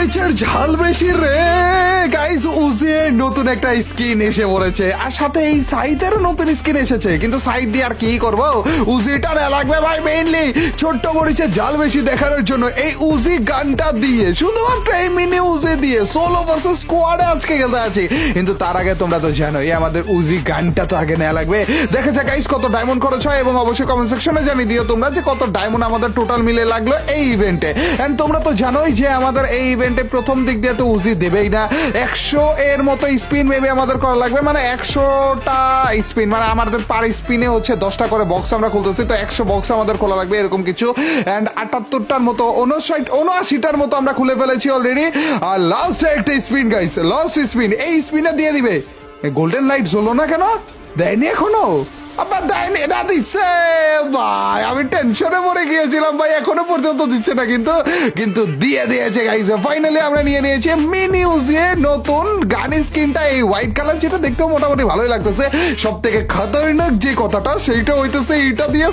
ম্যাচের ঝাল বেশি রে গাইস। উজির নতুন একটা স্কিন এসে পড়েছে, আর সাথে এই সাইদের নতুন স্কিন এসেছে। কিন্তু সাইড দিয়ে আর কি করবো, উজিটা না লাগবে ভাই মেইনলি ছোট্ট মরিচের ঝাল বেশি দেখানোর জন্য। এই উজি গানটা দিয়ে শুধুমাত্র এই মিনি উজি দিয়ে সোলো ভার্সেস স্কোয়াডে আজকে খেলতে আছি। কিন্তু তার আগে তোমরা তো জানো এই আমাদের উজি গানটা তো আগে নেওয়া লাগবে। দেখা যাক গাইস কত ডায়মন্ড খরচ হয়, এবং অবশ্যই কমেন্ট সেকশনে জানিয়ে দিও তোমরা যে কত ডায়মন্ড আমাদের টোটাল মিলে লাগলো এই ইভেন্টে। এন্ড তোমরা তো জানোই যে আমাদের এই ইভেন্টে প্রথম দিক দিয়ে তো উজি দেবেই না, 100 এর মতো স্পিন মেবি আমাদের করা লাগবে। মানে 100টা স্পিন, মানে আমাদের পার স্পিনে হচ্ছে 10টা করে বক্স আমরা খুলতেছি, তো 100 বক্স আমাদের খোলা লাগবে এরকম কিছু। এন্ড 78টার মতো 79টার মতো আমরা খুলে ফেলেছি অলরেডি। আর লাস্ট একটা স্পিন গাইস, লাস্ট স্পিন, এই স্পিনে দিয়ে দিবে। গোল্ডেন লাইট জ্বলো না কেন, দেয়নি এখনো? আবার দেয়নি, এটা দিচ্ছে ভাই। আমি টেনশনে পড়ে গিয়েছিলাম ভাই, এখনো পর্যন্ত দিচ্ছে না, কিন্তু দিয়ে দিয়েছে গাইস। ফাইনালি আমরা নিয়ে নিয়েছি মিনি উজির নতুন গান স্কিনটা, এই হোয়াইট কালার, যেটা দেখতেও মোটামুটি ভালোই লাগতেছে। সব থেকে খতরনাক যে কথাটা সেইটা হইতেছে এটা দিয়ে